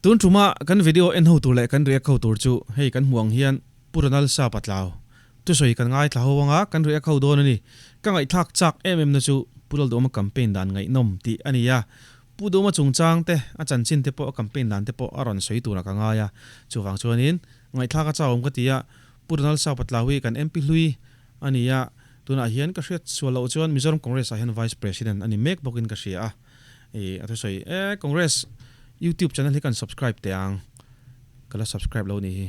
tun truma kan video en ho tur le kan react ho tur chu hei kan huang hian puranal Sapa tlaw tu soi kan ngai thla howanga kan react ho don ani ka ngai thak chak na chu pural do ma campaign dan ngai nom ti ania pu do ma chungchang te a chan chin te po campaign dan te po aron soi tu na ka nga ya chu wang chuanin ngai thak a chawm ka tia puranal Sapa tlawi kan MP hlui ania tuna hian ka hriat sualo chuan Mizoram Congress a hian vice president ani mek bokin ka hria atu soi Congress YouTube channel hi kan subscribe te ang kala subscribe lo ni hi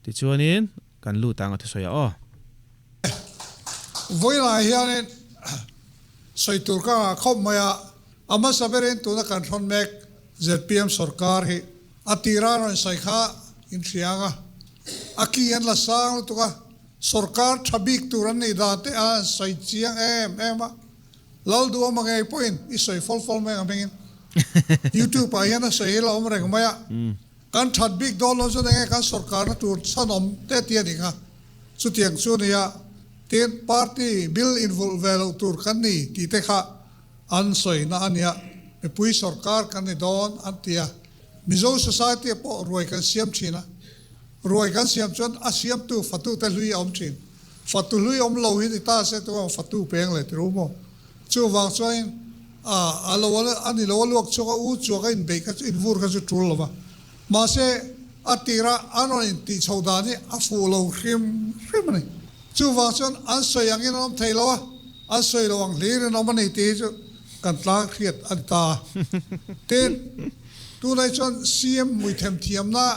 ti chuanin kan lu tang atu soya voila hian soi tur ka khom maya ama saberin tu na kan thon mek ZPM sarkar hi atira ron sai kha in thianga akian la sang tu ka sarkar thabik turan ni da te a sai chiang em lal du ma ngai point i soi fol me amengin YouTube pa hian sai la om reng maya kan that big dollar so denge kan sarkar na tur sanom te tia dinga chu tiang chu nia ten party bill involve tur kan ni ti te kha an soi na ania me pui sarkar kan ni don antia mizo society po roi kan siam china roi kan siam chon a siam tu fatu te lui om chin fatu lui om lo hi ta se to fatu peng le tru mo chu wang choin alo wala ani lo lok choka u choka in be ka in vur ka chu trul lova ma se atira ano in ti chodani a fu lo khim ni chu wa chon an soyang in om thailo an soi lo ang lir no mani ti chu kan tla khiat an ta ten tu nai chon cm mui them thiam na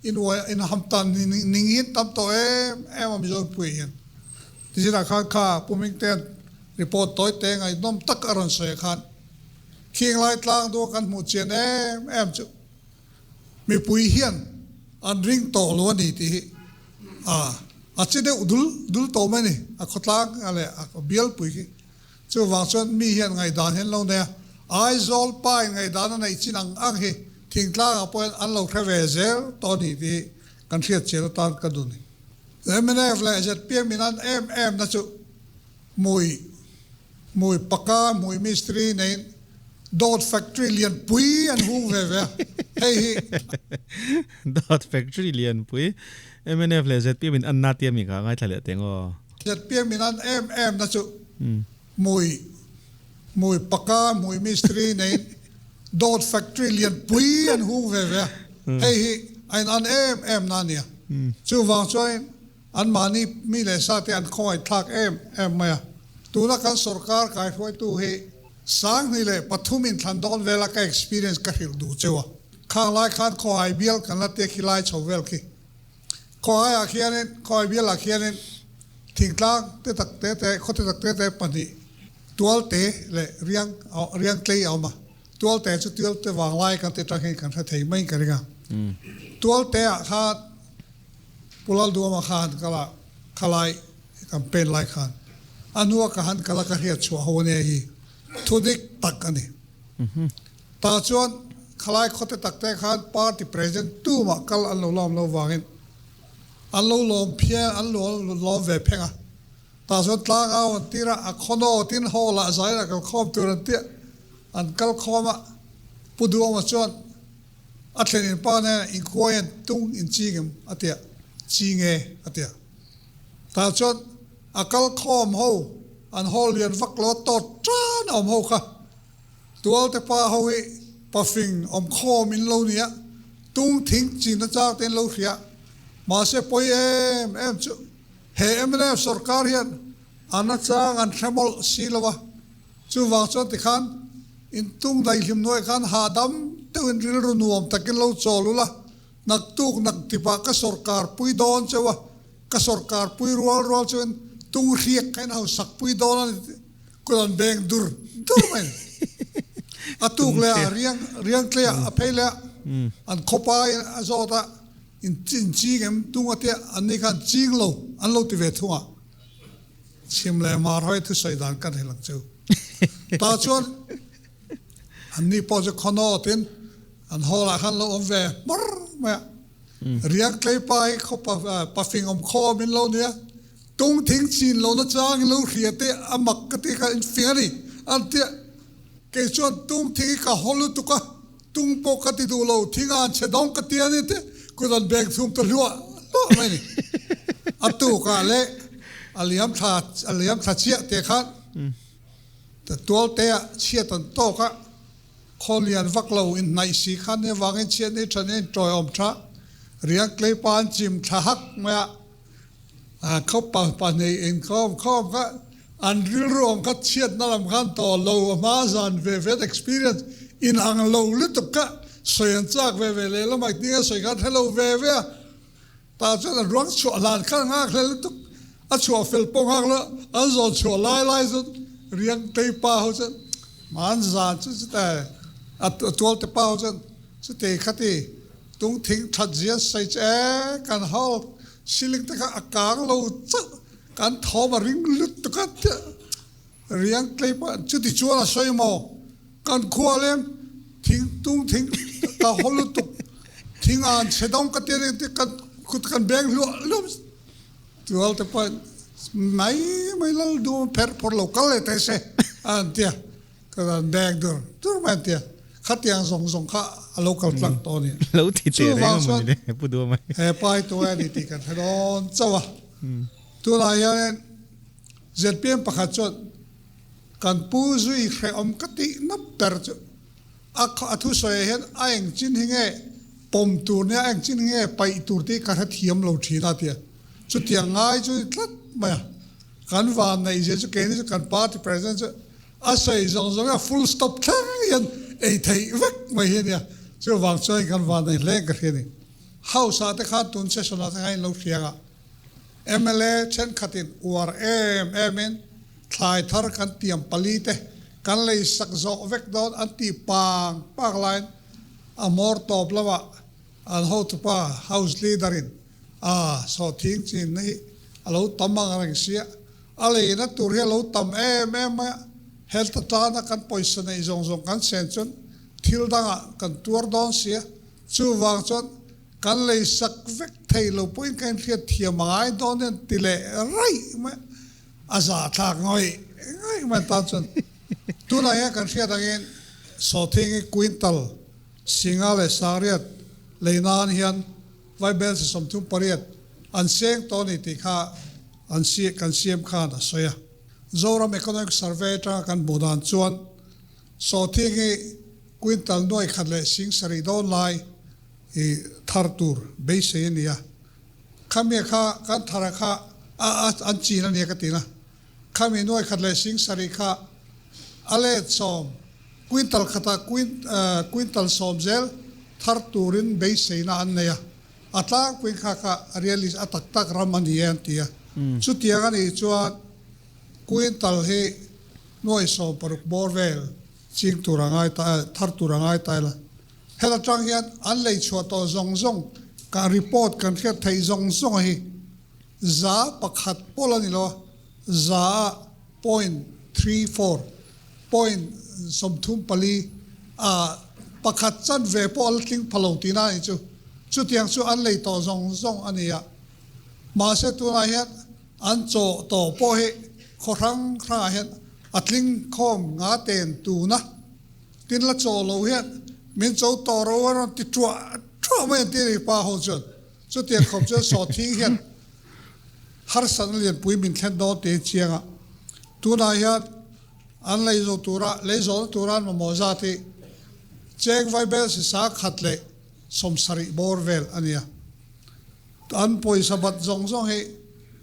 in hamtan ning hit tam to em am jo puiin ti jira kha puming ten report toy te ngai nom tak aron soi khan king lai tlang do kan mu chen em chu mi pui hian an ring to lo ni ti a chide dul to mani a khotlang ale a bial pui ki chu wang chon mi hian ngai dan hen lo ne ai zol pai ngai dan nei chinang ang hi thing tla a point an lo khave zel to ni ti kan thiat chel tan ka du ni emene fla jet pia minan em na chu mui paka mui mystery nei dot factory lian pui an hung ve hey dot factory lian pui MNF le ZP min an na tiam mi ka ngai thale tengo ZP min an em na chu mui paka mui mystery nei dot factory lian pui an hung ve hey an em na nia chu wang choin an mani mi le sa te an khoi thak em maya tu na kan sarkar kai thoi tu he sang ni le pathumin than don vela ka experience ka hil du chewa khang lai khan khoi bial kan la te khilai chovel ki khoi a khoi bial a khianen thingtlang te tak te khote tak te pani tual te le riang klei ama tual te chu tual te wang lai kan te tak hin kan thei mai ka ringa tual te a kha pulal du ma khan kala khalai campaign lai khan anua ka han kala ka hia chua ho ne hi thudik tak ani ta chuan khalai khote tak te khan party president tu ma kal an lo lom lo wangin an lo lom phia an lo ve phenga ta chuan tlang a tira a khono tin ho la zai la kal khom turan te an kal khoma pudu ma chuan a thlen pa ne in khoyen tung in chingem atia chinge atia ta chuan akal khom ho an hol lian vak lo to tran om ho kha tual te pa ho hi pa fing om khom in lo nia tung thing chin na chak ten lo khia ma se poi em chu he emne sarkar hian ana chang an thamol silwa chu wang chon ti khan in tung dai him noi khan ha dam te in ril ru nuam takin lo cholula nak tuk nak tipa ka sarkar pui don chewa ka sarkar pui rual chen tung riek kan hau sak pui don kulan beng dur men atuk le riang kle a phele an khopa azota in chin chingem tung ate an ni khan chinglo an lo ti ve thunga chim le mar hoi thu saidan kan helang chu ta chon an ni po je khono tin an hola khan lo om ve mar ma riang kle pai khopa pa fing om kho min lo nia tung thing chin lo na chang lo khiate amak ka te ka in fiari an te ke chon tung thing ka holu tu ka tung po ka ti du lo thingan che dong ka ti ani te ku dan bek thum to lua mai ni atu ka le aliam tha chia te khan ta tol te chia tan to ka kholian vak lo in nai si khan ne wangin chia ne thanen troi om tha riang klei pan chim tha hak ma khau pa nei in khom ka an ril rom ka chiat na lam khan to lo ma zan ve experience in ang lo lutuk ka soyan chak ve le lo mai tinga soi ka hello ve ta cha na rong chu lan kha nga khle lutuk a chu fel pong hak la an zo chu lai zo riang tei pa ho cha man zan chu ta at tol te pa ho cha chu te khati tung thing that zia sai che kan hol siling ta ka akang lo cha kan thoma ring lut to ka riang klei pa chu ti chu la soi mo kan khualem thing ka holu tu thing an sedong ka tere te kan khut kan beng lo tual te pa mai lal du per por local te se an tia ka beng dur man tia khatiang zong kha local plak to ni lo ti te re mo ni de pu do mai he pai to ani ti kan thadon chawa tu la ya ZPM pakhat chot kan pu zui khe om kati na per chu athu soi hen aeng chin hinge pom tur ne aeng chin hinge pai tur ti ka thiam lo thina tia chu tia ngai chu tlat ma kan van nei je chu ke ni kan party president a sei zong a full stop thang ei thei vek mai he nia chu wang choi kan van nei le ka he ni house ate kha tun se sona ta hai lo thianga MLA chen khatin war em thlai thar kan tiam palite kan lei sak zo vek don anti pang line amor top lawa an ho to pa house leader in so thing chin nei alo tamang rang sia ale na tur he lo tam em health ta na kan poison nei zong kan sen chun thil danga kan tur don sia chu wang chon kan lei sak vek thei lo point kan khia thiamai don den tile rai ma aza thak ngoi ma ta chon tu na ya kan khia dangin so thing quintal singale sariat leinan hian vai bel se som thum pariat an seng to ni ti kha an si kan siam kha na soya zoram economic survey ta kan bodan chuan so thing quintal noi khatle sing sari don lai thar tur beise nia khamia kha kan thara kha an chi na ne ka tina khami noi khatle sing sari kha ale som quintal khata quintal som zel thar turin beise na an ne ya ata kuin kha realis atak ramani yan tia chu tia ga ni chuan quintal he noi som paruk borvel ching turangai ta thar turangai ta la hela tang hian an lei chho to zong ka report kan khia thei zong hi za pakhat polani lo za 0.34 point somthum pali pakhat chan ve pol tling phalotina ni chu tiang chu an lei to zong ania ma se tu na hian an cho to po he khorang kha hian atling khom nga ten tu na tin la cho lo hian min châu to ro ti twa me ti pa ho chon chu te khop che so thi hian har san lian pui min khen do te chianga tu na ya an lei zo tura ma mo za ti chek vai bel se sa khatle som sari borvel ania an poi sabat zong he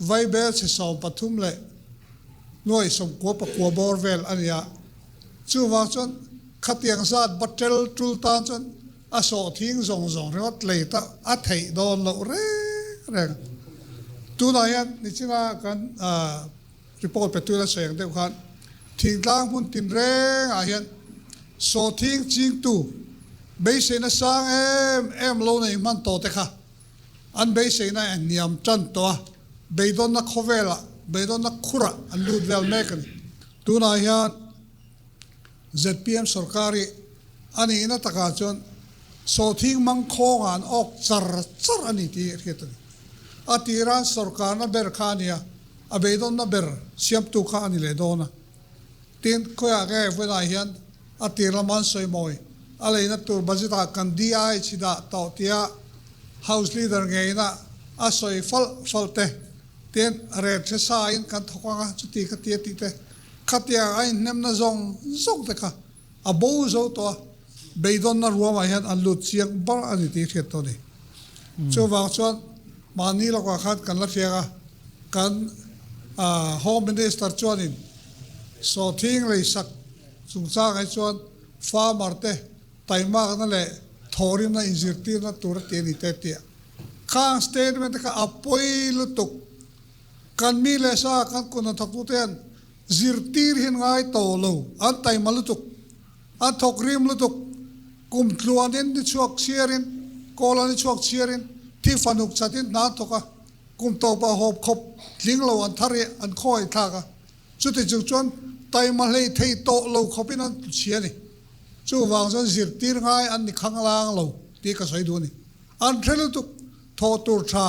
vai bel se so pathum le noi som ko pa ko borvel ania chu wa chon khatiang zat batel tul tan chon a so thing zong rot leita a thei don lo re tu na yan ni china kan report pe tu la seng de khan thing tlang hun tin re a hian so thing ching tu be se na sang em lo nei man to te kha an be se na niam chan to be don na khovela be don na khura an lut vel mekan tu na hian ZPM sarkari ani ina taka chon so thing mang khong an ok char ani ti riatan atiran sarkar na ber khania abedon na ber siam tu kha ani le dona tin khoya ge vela hian atira man soi moi alai na tur budget kan DI chida to tia house leader ngai na asoi falte ten red sa in kan thokanga chuti ka tia ti te khatia ai nem na zong te ka abo zo to beidon na ruwa ma hian an lut chiang bar ani ti thiat to ni chu wang chuan mani lo ka khat kan la thianga kan home minister chuanin so thing lei sak chung cha ngai chuan farmer te taima na le thorim na injective na tur te ni te tia khang statement ka apoi lutuk kan mi le sa kan kun thak tu ten zirtir hin ngai to lo an taima lutuk an thokrim lutuk kum tluanin ni chuak chiarin kolani chuak chiarin thi fanuk chatin na thoka kum to pa hop khop tling lo an thari an khoi thaka chuti chu chuan taima lei thei to lo khopin an chiani chu wang chuan zirtir ngai an ni khanglang lo ti ka soi du ni an thelu tuk tho tur tha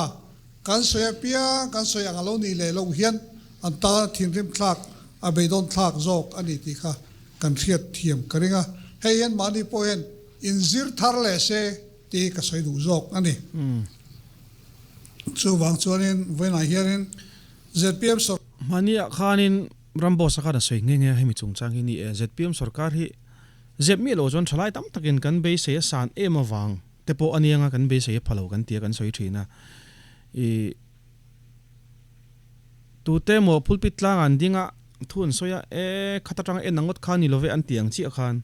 kan soya pia kan soya ngalo ni le lo hian an ta thin rim thlak a beidon thlak zok ani ti kha kan thiat thiam karinga heyan mani poen in zir thar le se ti ka soi du zok ani chu wang chuanin when I hearin ZPM so mania khanin rambo saka na soi nge hemi chungchang hi ni ZPM sarkar hi zepmi lo jon thalai tam takin kan be se san ema wang tepo anianga kan be se phalo kan tia kan soi thina i tu te mo pulpit tlang an dinga thun soya khatatang nangot khani love an tiang chi khan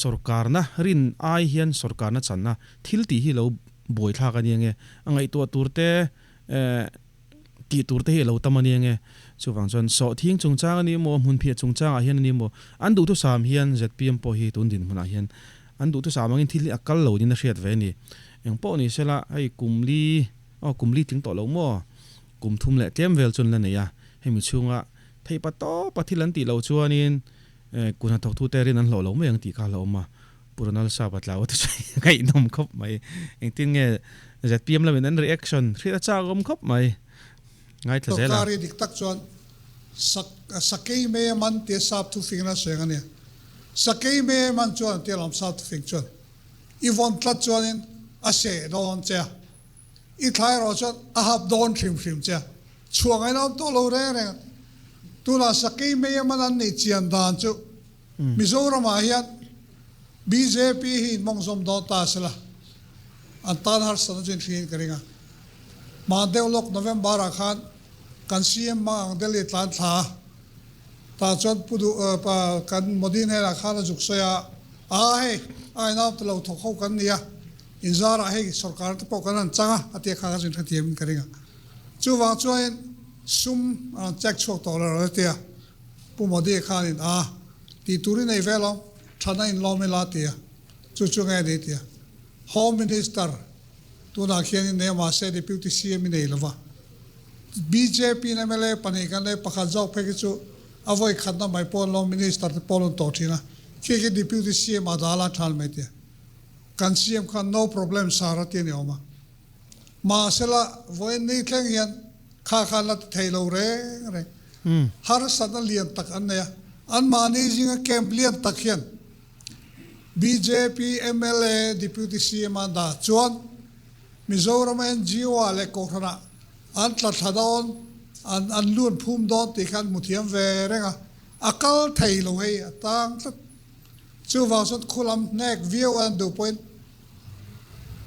sarkar na rin ai hian sarkar na channa thil ti hi lo boi thla ka niange angai to turte ti turte hi lo tamani nge chuwang chon so thing chungchang ani mo mun phia chungchang a hian ani mo an du tu sam hian ZPM po hi tun din huna hian an du tu sam angin thil akal lo din a hriat ve ni eng po ni sela ai kumli ting to lo mo kum thum le tem vel chun la ne ya hemi chunga thei pa to pathilan ti lo chuanin kuna thok thu te rin an lo me ang ti kha lo ma puranal sabat la wat kai nom khop mai eng tin nge ZPM la an reaction thira cha gom khop mai ngai thla zela kari dik tak chuan sakei me man te sap tu fingna sengania sakei me man chuan te lam sap tu fing chuan I von tlat chuanin a se don cha I thlai ro chuan a hap don thrim cha chuang ai nam to lo re tuna sakei me man an nei chian dan chu Mizoram a hian BJP hi mongsom do ta sela an tan har san jin thin karinga ma deulok November a khan kan CM ma ang deli tlan tha ta chon pudu pa kan modin hela khan juk soya a he ai na to lo thokho kan nia inzara he sarkar te pokan an changa ate kha jin thathiam karinga chu wa chuan sum check chok to la tia pu modi khan in ti turi nei velo thana in lo me la tia chu ngai de tia home minister tuna khian ne ma se deputy CM nei lova BJP na mele pani kan le pakha jok phe chu avoi khatna mai pon lo minister te pon to thina ke deputy CM adala thal me tia kan CM khan no problem sara ti ne oma ma sela voi nei thleng hian kha la thailo re har sana lian tak an ne an mani jinga camp lian tak hian BJP MLA deputy CM anda chuan Mizoram NGO ale kokhana an tla thadon an lun phum don ti khan muthiam ve renga akal thailo hei atang chu wa sot khulam nek view and do point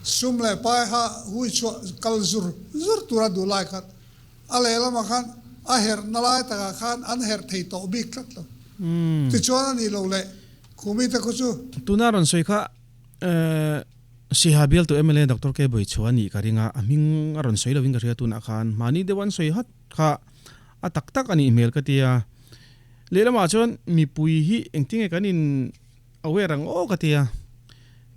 sumle pa ha hui chu kal zur tura du lai khat ale lama khan a her nalai ta khan an her thei to bik tlat lo ti chuan ani lo le khumi ta ku chu tunaron soi kha sihabial to MLA Dr. K Boy Chwani karinga aming aron soi loving karia tuna khan mani dewan soi hat kha atak tak ani email katia lelama chon mi pui hi engting kanin awerang o katia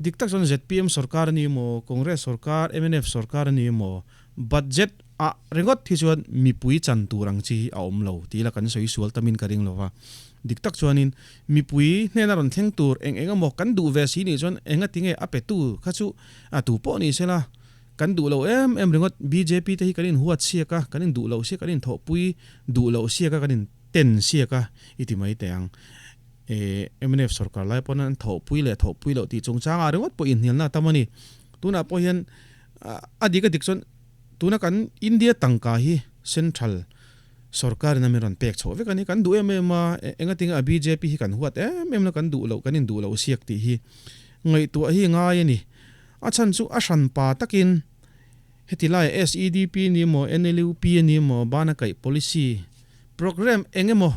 diktak chon ZPM sarkar ni mo Congress sarkar MNF sarkar ni mo budget a rengot thi chuan mi pui chan turang chi a omlo ti la kan soi sual tamin karing lova diktak chuanin mi pui hena ron thleng tur eng mo kan du ve si ni chon enga tinge ape tu khachu a tu po ni sela kan du lo em rengot BJP te hi kanin huat sia ka kanin du lo sia kanin tho pui du lo sia ka kanin ten sia ka iti mai teang MNF sarkar lai pon an tho pui lo ti chung changa rengot po in hilna tamani tuna po hian adika dikson tuna kan India tangka hi central sarkar na meron pek chho ve kani kan du ma engating a BJP hi kan huat na kan du lo kanin du lo siak ti hi ngai tu hi ngai ni achan chu a san pa takin hetilai SEDP ni mo NLUP ni mo bana kai policy program engemo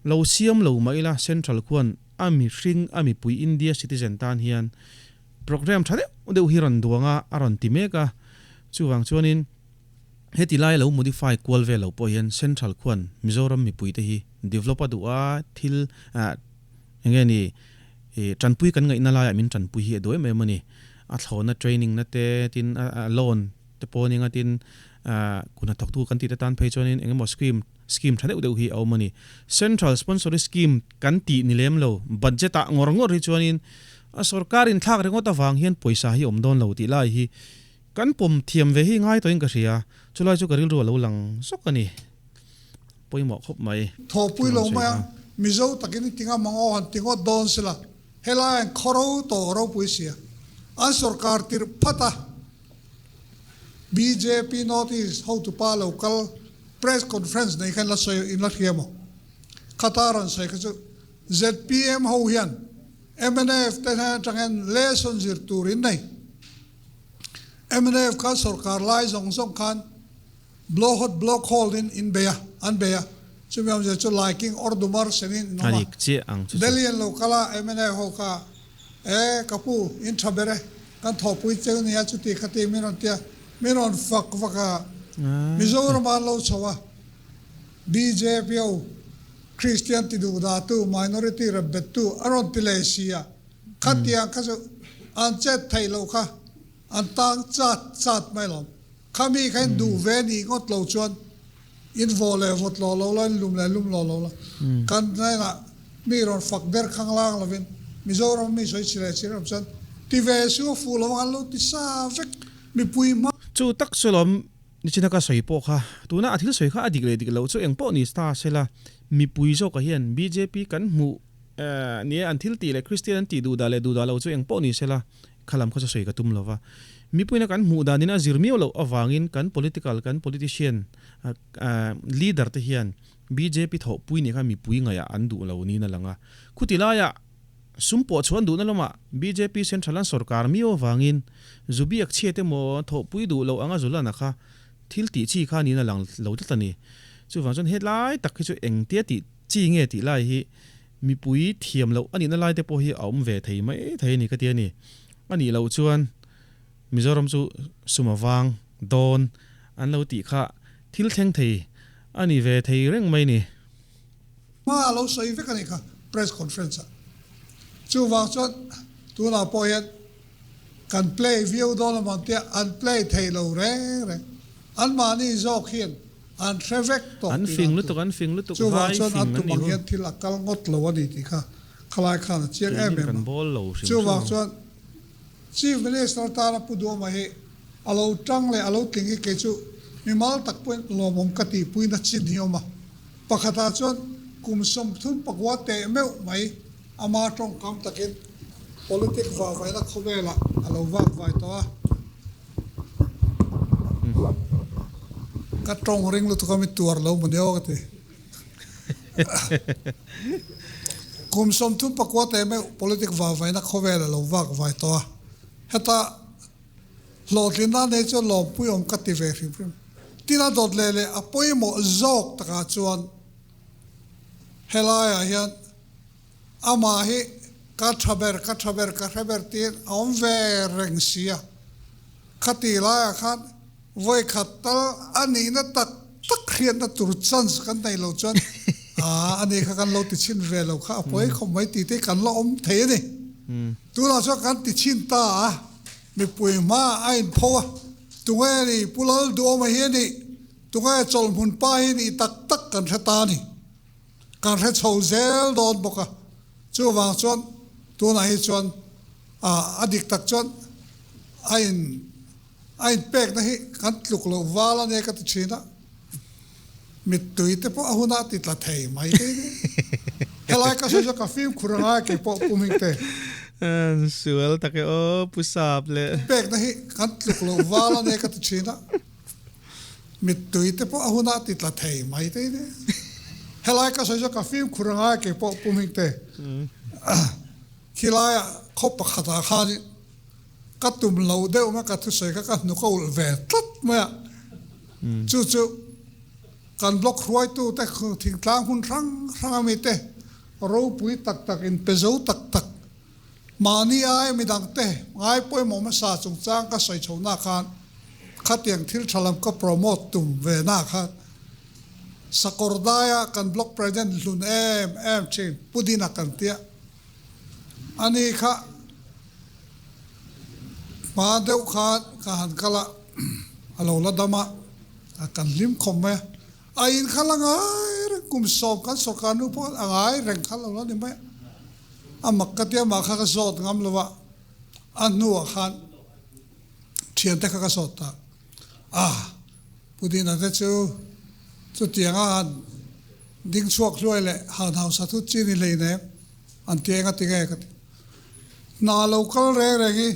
lo siam lo maila central khuan ami ring ami pui India citizen tan hian program thade ude hiran duanga aron timeka chuwang chuanin hetilai lo modify kwalve lo po hian central khuan Mizoram mi pui te hi developer duwa thil engeni chanpui kan ngai na la min chanpui hi doi me mani a thlona training na te tin loan te poning atin kuna thoktu kan ti te tan phei chonin engemo scheme thade ude hi au mani central sponsor scheme kan ti nilem lo budget a ngor ri chuanin a sarkar in thak rengo ta wang hian poisa hi omdon lo ti lai hi kan pom thiam ve hi ngai to in ka ria chulai chu karil ro lo lang sokani poimo khop mai tho pui lo ma mizo takin tinga mango han tingo don sila hela en khoro to ro pui sia an sarkar tir phata BJP notice how to pa local press conference nei kan la so in la hiamo qataran sai ka ZPM ho hian MNF te ha changen lesson zir turin nei MNF ka sarkar lai zong khan block hold in beya an beya chumiam je chu liking or dumar senin no anik che ang chu delian lokala MNF ho ka kapu in thabere kan thopui cheu ni ya chu ti khati minon faka Mizoram lo chawa BJP Christian ti du da tu minority rabbet tu aron tilesia khatia ka an chet thailo kha an tang chat mai lom khami khain du ve ni ngot lo chuan in vole vot lo lum lo kan na mi ron fak der khang lang lovin Mizoram mi soi chire chan ti ve su fu lo an lo ti sa vek mi pui ma chu tak solom ni china ka soi po kha tuna athil soi kha adik lo chu eng po ni sta sela mi pui zo ka hian BJP kan mu ni anthil ti le Christian ti du da lo chu eng po ni sela khalam kha soi ka tum lova mi puina kan mu da nina zirmi lo awangin kan politician leader te hian BJP tho pui ni kha mi pui nga ya andu lo ni na langa khutila ya sumpo chuan du na loma BJP central sarkar mi awangin zubiak chete mo tho pui du lo anga zulana kha thil ti chi kha ni na lang lo tani chu wang chon headline tak chu eng tia ti chi nge ti lai hi mi pui thiam lo ani na lai te po hi aum ve thei mai thei ni ka tia ni ani lo chuan Mizoram chu sumawang don an lo ti kha thil theng thei ani ve thei reng mai ni ma lo soi ve kan kha press conference chu wang chon tu na po yan kan play view don man tia an play thei lo re an mani zo khian an trevek to an fing lu to chu vai chon an fing tu ni mang hian thil akal ngot lo ani ti kha khalai khan chiang kan bol lo chu wang chon chief minister ta na pu do ma he alo tang le alo tingi ke chu mi mal tak point lo mom ka ti pui na chin hioma pakhata chon kum som thun pakwa te meu mai ama tong kam takin politics va vai na khobela alo va vai to ka tong ring lu to kam tuar lo mo deo ka te kum som thun pakwa te meu politics va vai na khobela lo va vai to heta lodlina ne cho lo puyom ka ti ve rim tina dot le apoi mo zok taka chuan helaya hian ama hi ka thaber tin om ve reng sia khati la khan voi khatal ani na tak khian na tur chans kan dai lo chuan ani kha kan lo ti chin ve lo kha apoi khom mai ti te kan lo om the ni tu la cho kan ti chin ta mi pui ma ain phowa tunga ni pulal do ma hi ni tunga chol mun pa hi ni tak kan thata ni kan the chho zel don boka chu wang chon tu na hi chon adik tak chon ain pek na hi kan tluk lo wala ne ka china mit tuite po ahuna ti tla thei mai helai ka so ka film khuranga ke po pumingte sual take o pusap le pek na hi kan tluk lo wala ne ka china mit tuite po ahuna titla thei mai te ne helai ka so ka film khuranga ke po pumingte khilaya khop khata khani katum lo de ma ka thu sei ka nu ko ve tat ma chu chu kan block ruai tu te thing tlang hun rang mi te ro pui tak tak in pezo tak tak mani ai mi dang te ngai poi mo ma sa chung chang ka soi chona khan khatiang thil thalam ka promote tum ve na kha sakordaya kan block president lun em chin pudina kan tia ani kha ma deu kha ka han kala alo la dama kan lim khom me ain khalangai kum som kan sokanu po angai reng khalalo ni me amak katia ma kha zot ngam lova anu khan thian ta kha sot ta pudina te chu tianga ding chuak loi le han hau sa thu chi ni le ne an tianga tinga ka na local re gi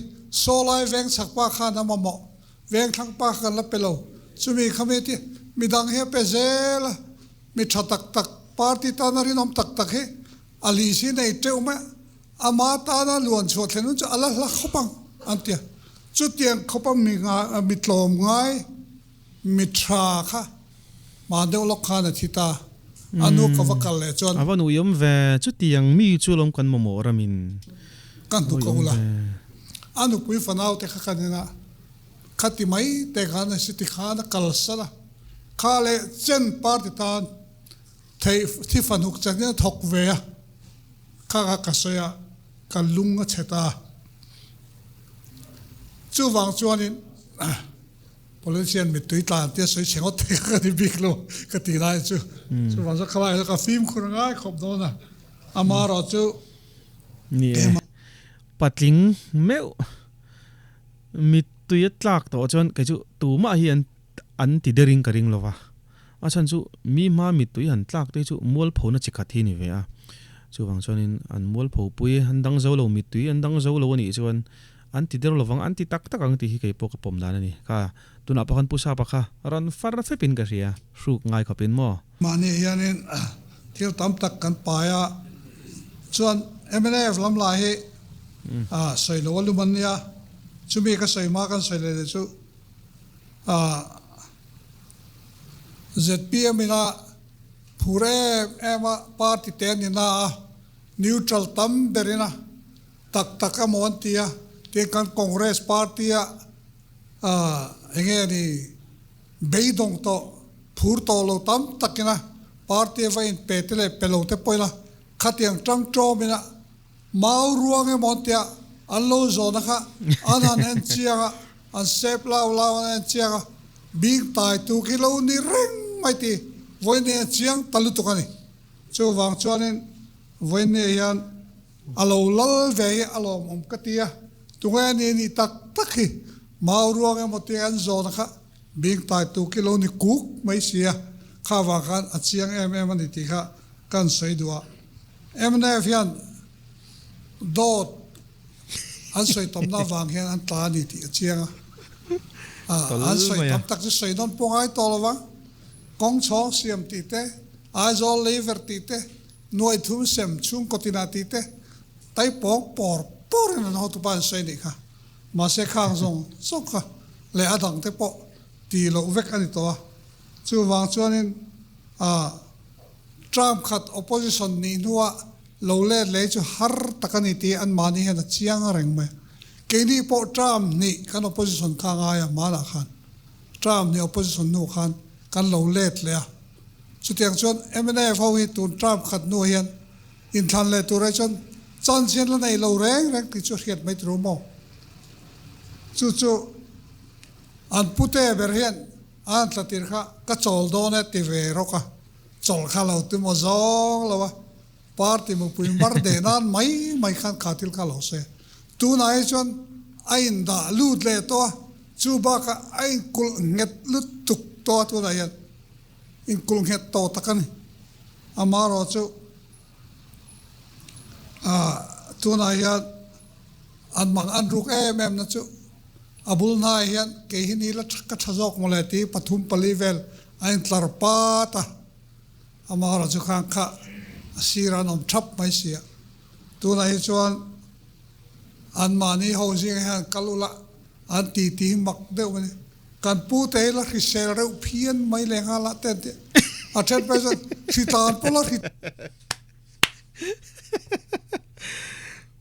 solai veng sakpa khan amamo veng thang pa khan la pelo chumi khameti midang he pezel mi thatak tak party ta na rin om tak tak he ali si nei teuma ama ta na luan chho thlen chu ala la khopang antia chu tiang khopang mi nga mi tlom ngai mi tha kha ma deu lok kha na thita anu ka vakal le chon avanu yom ve chu tiang mi chu lom kan mo ramin kan tu ko la anu pui fanau te kha kanina khati mai te khana siti khana kalsala khale chen party tan thei thi fanuk changna thok ve kha ka soya kalunga cheta chu wang chuanin politician mit tui tlan te soi chengot te ka di big lo ka ti lai chu wang sa khala ka film khuranga khop do na amaro chu ni patling meu mit tui tlak to chon ke chu tu ma hi an ti dering ka ring lova a chan chu mi ma mit tui han tlak te chu mol phona chikha thi ni ve a chu wang chonin an mol pho pui han dang zo lo mit tui an dang zo lo ni chuan an ti der lovang an ti tak tak ang ti hi kai po ka pom dan ani ka tuna pakhan pusa pakha ran far fe pin ka ria shruk ngai khapin mo mani hianin thil tam tak kan paya chuan MNF lam la hi soi lo lu man ya chumi ka soi ma kan soi le chu ZPM ina phure ema party ten ina neutral tam berina tak tak amon tia te kan congress party a enge ni beidong to phur to lo tam takina party va in petele pelote poila khatiang tang tro mina mau ruang e montia allo zona kha anan en chia an sep lao en chia big tai tu kilo ni reng mai ti voine chiang talu to kani chu wang chuanin voine yan alo lal ve alo om katia tunga ni tak takhi mau ruang e montia an zona kha big tai tu kilo ni kuk mai sia kha wa kan achiang ani ti kha kan sei duwa MNF yan dot an soi tom na wang hian an tla ni ti chianga an soi tam tak soi non pongai tolwa kong chong siam ti te azol lever ti te noi thum sem chung kotina ti te tai pok por na no tu ban soi ni kha ma se khang zong sok kha le adang te po ti lo vek ani to chu wang chuanin Trump khat opposition ni nuwa lo le chu har takani ti an mani hen chiang reng me ke ni po Trump ni kan opposition kha nga ya mala khan Trump ni opposition nu khan kan lo let le chu tiang chon MNF ho hi tu Trump khat nu hian in than le tu re chon chan chen la nei lo reng ti chu hiat mai tru mo chu an pute ber hian an tlatir kha ka chol do ne ti ve ro ka chol kha lo tu mo zong lo wa party mo pui mar de nan mai khan khatil kha lo se tu nai chon ain da lut le to chu ba ka ain kul nget lut tuk to tu na yan in kul nget to takan amaro chu tuna hian an mang an ruk em na chu abul na hian ke hi ni la ka thazok mole ti pathum palivel ain tlar pa ta amara chu khang kha asiran om thap mai sia tuna hi chuan an mani housing hian kalula an ti mak deuh ni kan pu te la risel reu phian mai lenga la te a then person sitan pola hit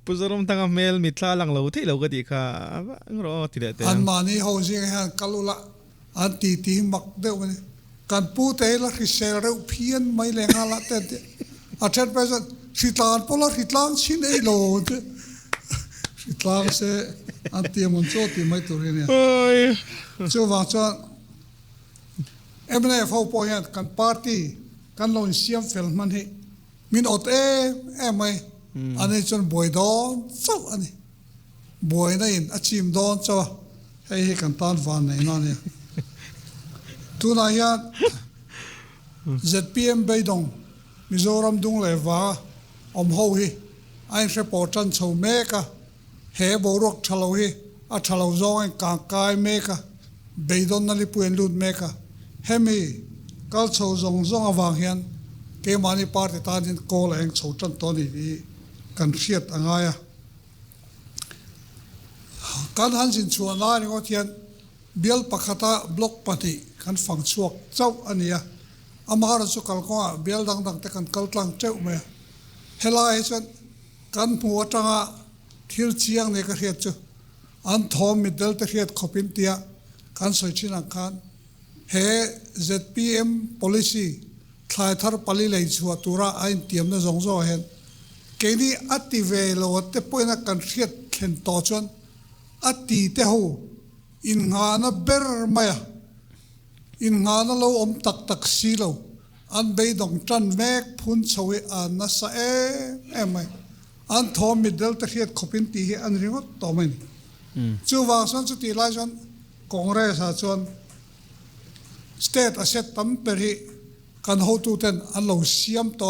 puzarom tanga mel mitla lang lo thei lo ga di kha ngro ti de te an mani housing hian kalula an ti mak deuh ni kan pu te la risel reu phian mai lenga la te a then person sitan pola hitlang sin ei lo hitlang se an ti mon cho ti mai tur ni oi chu wa chuan MNF ho po hian kan party kan lo siam fel man hi min ot mai ani chon boy don so ani boy na in achim don cho hei kan tan van nei na ne tu na hian ZPM beidong Mizoram dung le wa om ho hi ai report chan chho me ka he borok thalo hi a thalo zong ka kai me ka beidon na li puen lut me ka hemi kal chho zong awang hian ke mani party ta din call eng chho chan to ni kan riat angaya kan han sin chuan la ni ngot hian bial pakhata block pati kan fang chuak chau ania amara chu kal ko bial dang te kan kal tlang cheu me helai chan kan pu atanga thil chiang ne ka riat chu an thom middle te riat khopin tia kan soi chin ang khan he ZPM policy thlai thar pali lei chua tura ain tiam na zong zo hen keni ati ve lo te poina kan riat khen to chon ati te ho in nga na ber maya in nga na lo om tak si lo an beidong chan mek phun chawi an na sa mai an thom middle te riat khopin ti hi an ringot to mai ni chu wang son chu ti lai chon congress ha chon state asset tam peri kan ho tu ten an lo siam to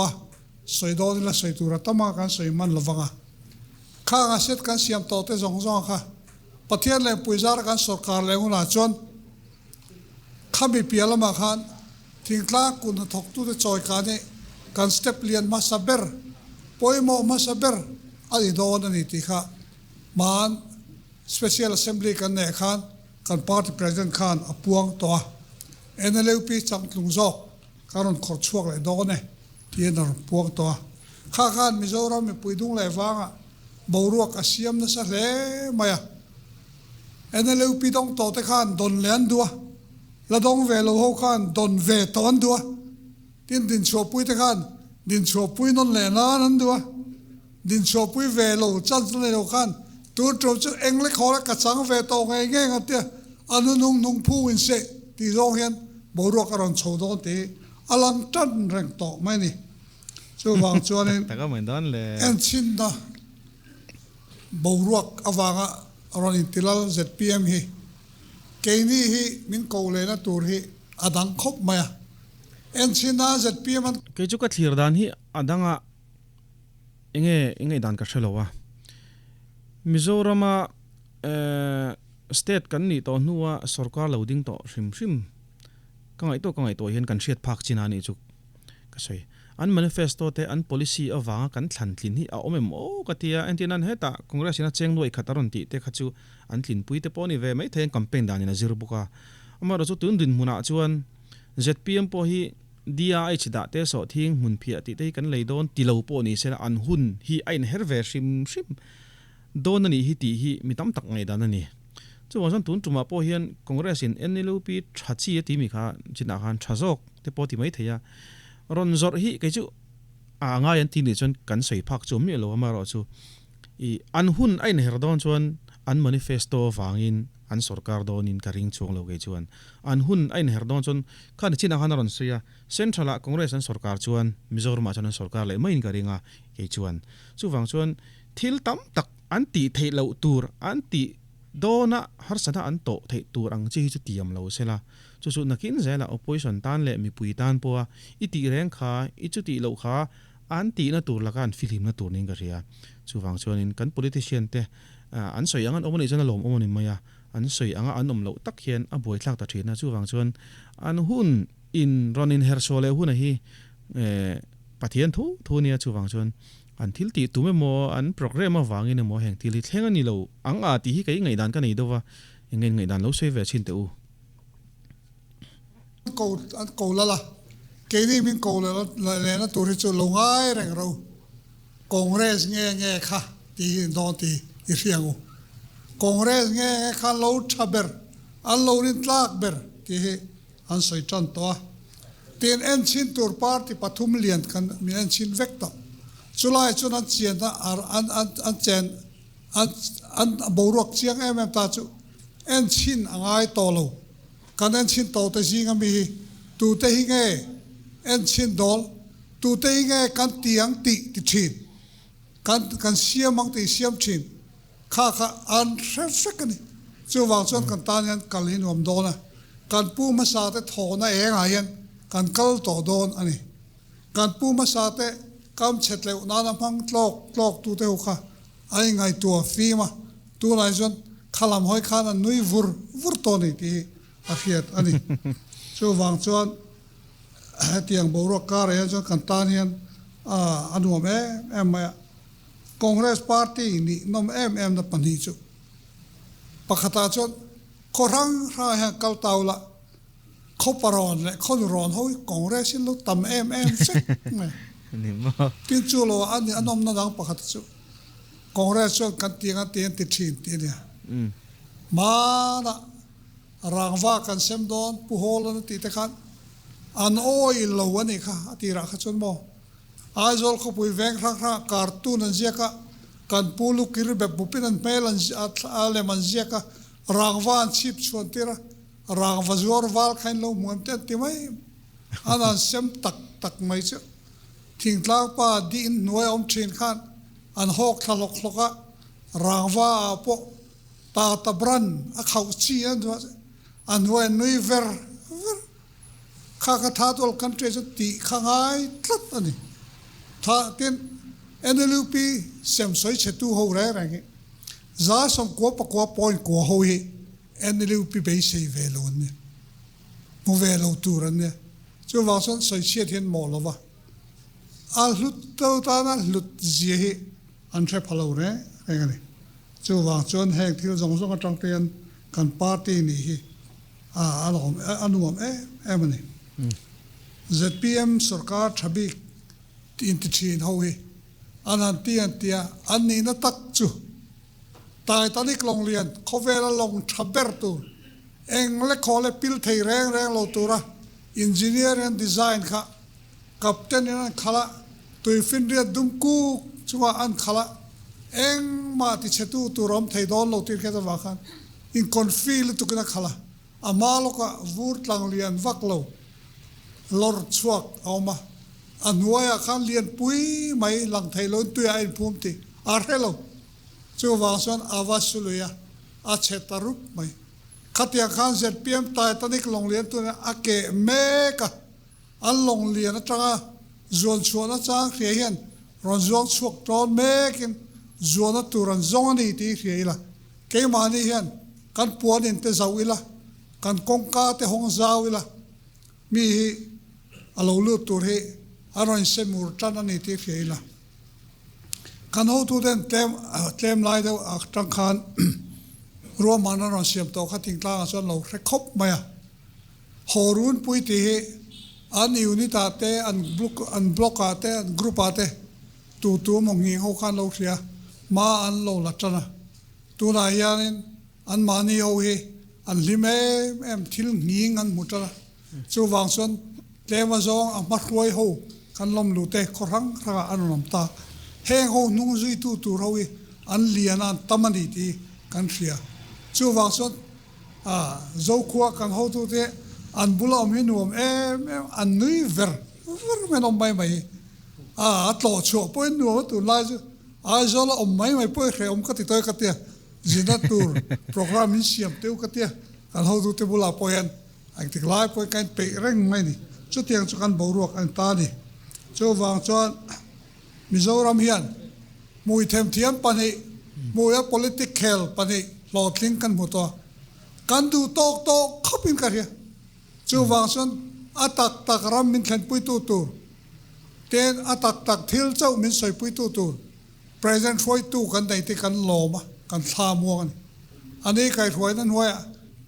soi do la soi tu ra tama kan soi man lawanga kha asset kan siam to te zong kha pathian le puizar kan sarkar le huna chon khami pialama khan thingtla kun thok tu te choi ka ne kan step lian ma saber poimo ma saber ali do na ni ti kha man special assembly kan ne khan kan party president khan apuang to NLP chang tlung zo karon khor chuak le do ne tienar puang to kha khan Mizoram me puidung le wanga boruak asiam na sa le maya NLP dong to te khan don len dua la dong ve lo ho khan don ve ton dua din cho pui te khan din cho pui non le na nan dua din cho pui ve lo chan le lo khan tu tro chu engle khora ka chang ve to nge ngatia anu nung phu in se ti zong hian boruak aron chodon te alang tan reng to mai ni chu wang chuan ta ka mai don le en chin da boruak awanga aron intilal ZPM hi keini hi min ko le na tur hi adang khop maya en chin da ZPM an ke chu ka thlir dan hi adanga enge dan ka thelo wa Mizorama state kan ni to nuwa sarkar loading to rim kangai to hian kan riat phak china ni chu ka sei an manifesto te an policy awanga kan thlan tlin hi a omem o katia antinan heta congress ina cheng loi khataron ti te khachu an tlin pui te poni ve mai then campaign dan ina zir buka amaro chu tun din huna chuan ZPM po hi DIH da te so thing mun phia ti te kan leidon tilo po ni sela an hun hi ain herve rim don ani hi ti hi mitam tak ngai dan ani chu wasan tun tuma po hian congress in NLP thachi ti mi kha china khan thazok te po ti mai theya ron zor hi ke chu anga yan ti ni chon kan sei phak chu mi lo ma ro chu I an hun ain herdon chuan an manifesto wangin an sarkar donin karing chung lo ge chuan an hun ain herdon chon khan china khan ron sia central congress an sarkar chuan Mizoram chan an sarkar le main karinga ke chuan chu wang chuan thil tam tak an ti thei lo tur an ti dona har sana an to thei tur ang chi chu tiam lo sela chu nakin zela opposition tan le mi pui tan po iti reng kha I chu ti lo kha an ti na tur la kan film na tur ning ka ria chuwang chuan in kan politician te an soi angan omani chana lom omani maya an soi anga an om lo tak hian a boi thlak ta thina chuwang chuan an hun in ronin hersole hun hi pathian thu nia chuwang chuan an thil ti tume mo an program awangin mo heng thil thleng ani lo anga ti hi kai ngai dan ka nei dowa ngai dan lo sei ve chin te u câu là cái gì mình câu là nó tụi nó lâu ngay rồi rồi Congress nghe khá thì đó thì riêng Congress nghe khá lâu chaber anh lâu đến lạc ber thì anh soi chân to tiền anh xin tour party pathum liền kan mình anh xin vector July cho anh chiến đó anh chiến anh bầu ruột chiang em ta chú anh xin anh to lâu kan anh xin to tới gì ngami tu te hi nghe anh xin đol tu te hi nghe kan tiếng tị chín kan xiêm mang tị xiêm chín khá an rất cái này chú vào cho kan tan anh kan hin om đol na kan pu ma sa te thọ na e nga yan kan kal to don ani kan pu ma sa te kam chet le na na phang tlok tu te kha ai ngai tua fi ma tu lai jon khalam hoi khan an nui vur to ni ti a khiat ani chu wang chuan tiang bo ro ka re cho kan tan hian anuam em Congress party ni nom em na pani chu pakhata chon korang ra ha kal taula khoparon le khonron hoi Congress lo tam em se ni mo tin chu lo an anom na dang pakhat chu Congress chon kan tianga ten ti thin ti ne ma na rangwa kan sem don pu hol na ti te khan an oil lo ani kha ati ra kha chon mo aizol ko pui veng ra cartoon an ziaka kan pulu kir be bupin an melan ale man ziaka rangwa chip chon tira rangwa zor wal khain lo muam te ti mai ana sem tak mai chu thing tlang pa din noi om thin khan an hok thalok hloka rangwa po ta bran a khau chi an do an noi nui ver kha tha tol country chu ti khangai tlat ani tha tin NLP sem soi che tu ho re ra nge za som ko pa ko point ko ho hi NLP be sei ve lo ne mo ve lo tu ran ne chu wa son soi che thiên mo lo wa a lut to ta na lut ji hi an tre phalo re re ne chu wa chon heng thil zong zong atang ten kan party ni hi alom anuam em ne ZPM sarkar thabi tin ti thin ho hi anan tia anni na tak chu tai tanik long lian khovela long thaber tu eng le khole pil thei reng lo tura engineer and design kha captain an khala tui fin ria dum ku chuwa an khala eng ma ti chetu tu rom thei don lo tir kha wa khan in confil tu kana khala amalo ka vur tlang lian vak lo lor chuak awma anuaya khan lian pui mai lang thei lon tu ai phum ti a hello chu wa son avasuluya a chetarup mai khatia khan ZPM tai tanik long lian tu a ke meka an long lian atanga zon chuana chang khre hian ron zong chuak ton mekin zona turan zong ni ti khreila ke mani hian kan puan in te zawila kan kongka te hong zawila mi alo lu tur he aron se mur tan ani ti feila kan ho tu den tem lai do tang khan ro man ron siam to kha ting tla so lo re khop maya horun pui ti he an unita te an block ate an group ate tu mong ngi ho khan lo ria ma an lo la tana tu na yanin an mani ho he an lime em thil nging an mutala chu wang son lema zong a ma khoi ho kan lom lu te khorang ra an lam ta heng ho nung zui tu roi an liana tamani ti kan ria chu wang son zo khuwa kan ho tu te an bulam hinuam an nui ver men om mai tlo cho po nu tu lai chu a zola om mai po khe om ka ti toy ka te zina tur program in siam teu ka te kan ho tu te bula po yan ai ti lai po kan pe reng mai ni chu tiang chu kan bo ruak an ta ni chu wang chuan Mizoram hian mui them thiam pani mui a political pani lotling kan muto kan du tok khopin karia chu wang son atak tak ram min khan pui tu ten atak tak thil chau min soi pui tu present foi tu kan dai ti kan loma kan tha mo kan ani kai thoi nan hoya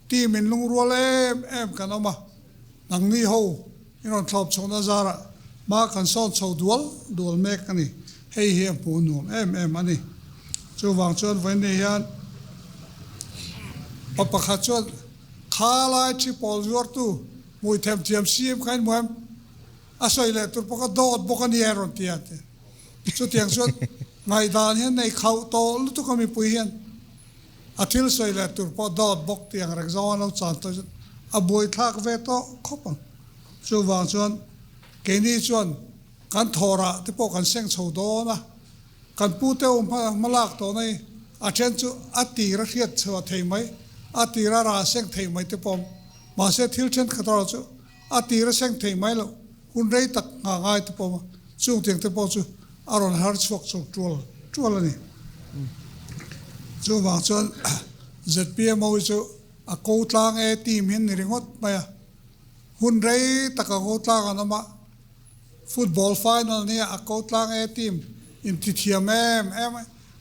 ti min lung rual em kan oma nang ni ho iron thlop chona zara ma kan son chho dual mek ani hei he pu nu em ani chu wang chon wen ne hian papa kha chon khala chi pol zor tu mui them thiam sim khain moam asoi le tur poka dot bokan yeron tiate chu tiang chon ngai dan hian nei khau to lu tu kami pui hian athil soi le tur po dot bok tiang rak zawan lo chan to a boi thak ve to khopang chu wang chon ke ni chon kan thora te po kan seng chho do na kan pu te malak to nei a chen chu ati ra hiat chwa thei mai ati ra seng thei mai te pom ma se thil chen khatar chu ati ra seng thei mai lo hun rei tak ngai te pom chu tiang te po chu aron har chok tual ani chu wang chon ZPM mo chu a ko tlang e team hin ni ringot maya hun rei tak a ko tlang anama football final ni a ko tlang e team in ti thiam em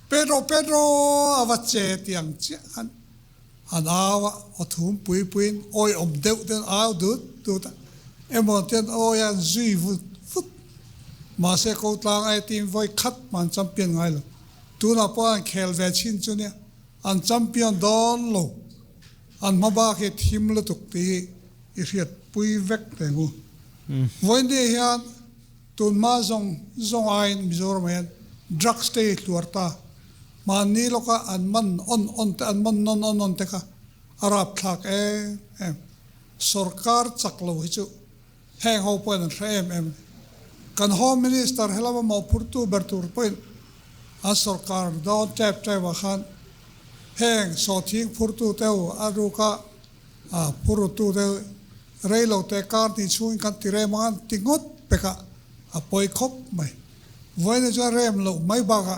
Pedro avache tiang chi an awa othum puin oi om deu den aw du ta emon ten oya zui fut ma se ko tlang ai team voi khat man champion ngai lo tu na pa khel ve chin chu ne an champion don lo an ma ba ke thim lo tuk ti i riat pui vek te ngu voi ne hian tun ma zong ai Mizoram hian drug state tuarta man ni loka an man on te an man non te ka arab thak em sarkar chaklo hi chu hang ho point em kan home minister helama mo purtu bertur point a sarkar do tap wa khan hang so thing purtu teu aruka a purtu te reilo te kar ti chuin kan ti re man tingot peka a poi khop mai voine cha rem lo mai ba ka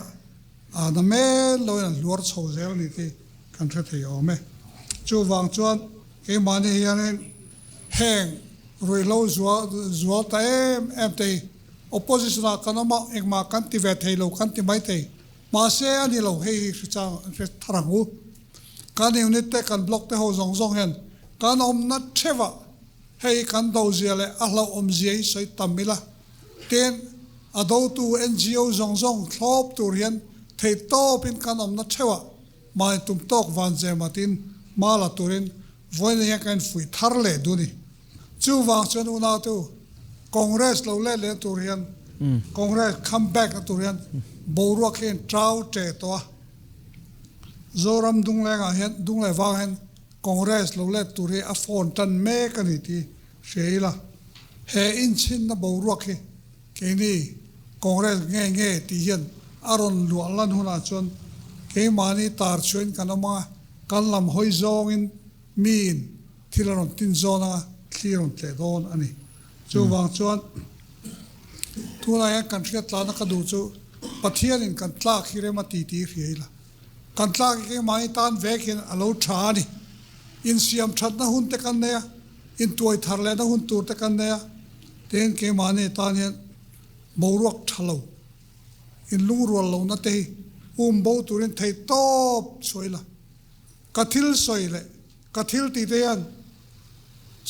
na me lo na lor chho zel ni ki kan the the yo me chu wang chuan ke mani hian heng roi lo zwa ta em te opposition a kanama ekma kan ti ve thei lo kan ti mai te ma se ani lo hei cha tharang u kan unit te kan block te ho zong hen kan om na thewa hei kan do ziale a lo om ziai soi tamila ten ado tu NGO zong thlop tur hian thei top in kan om na thewa mai tum tok van je matin mala turin voine ya kan fui thar le du ni chu wang chon una tu congress lo le tur hian congress come back tur hian boru khen trau te to zoram dung le ga hian dung le wa hian congress lo le tur hi a phone tan me kan ni ti sheila he in chin na boru khe ke ni congress nge ti hian aron lualan huna chon ke mani tar chuin kanama kanlam hoi zong in min thilaron tin zona thliron tle don ani chu wang chuan tuna ya kan thia tla na ka du chu pathian in kan tla khire ma ti hriela kan tla ke mai tan vekin alo tha ni in siam that na hun te kan ne in toy thar le na hun tur te kan ne ten ke mani tan hian boruak thalo in lungrual lo na te bo turin thei top soila kathil soile kathil ti te an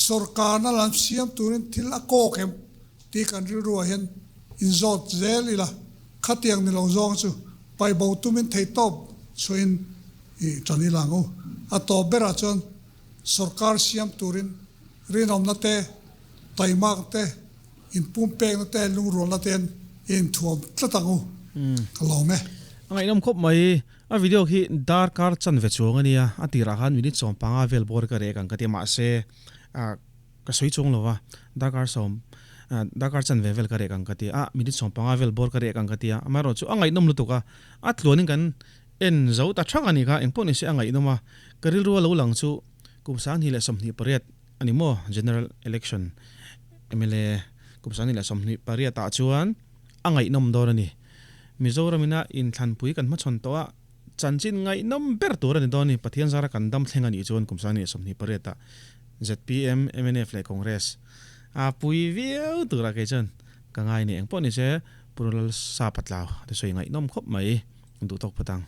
sarkar na lam siam turin thil a ko kem ti kan ri ro hen in zot zel ila khatiang ni lo zong chu pai bo tumin thei top soin i tani lango a to bera chon sarkar siam turin rinom na te taimak te in pumpeng na te lungrual na ten in thuam tlatangu kalome angai nom khop mai a video khi dar kar chan ve chuang ania atira han minute som panga vel bor ka re kan ka te ma se ka soi chung lowa dar kar som dar kar chan ve vel ka re kan ka ti a minute som panga vel bor ka re kan ka ti amaro chu angai nom lu to ka a thlonin kan en zo ta thang ani ka engpon ni se angai noma karil ru lo lang chu kumsan hi le som ni pariat ani mo general election MLA kumsan ni le som ni pariat ta chuan angai nom dor ani Mizoramina in than pui kan ma chon to a chanchin ngai nom ber tur ani doni pathian zara kan dam thlenga ni chon kumsani somni pareta ZPM MNF le Congress a pui viau tura ke chon ka ngai ni engpo ni che purulal Sapa tlaw de soi ngai nom khop mai du tok patang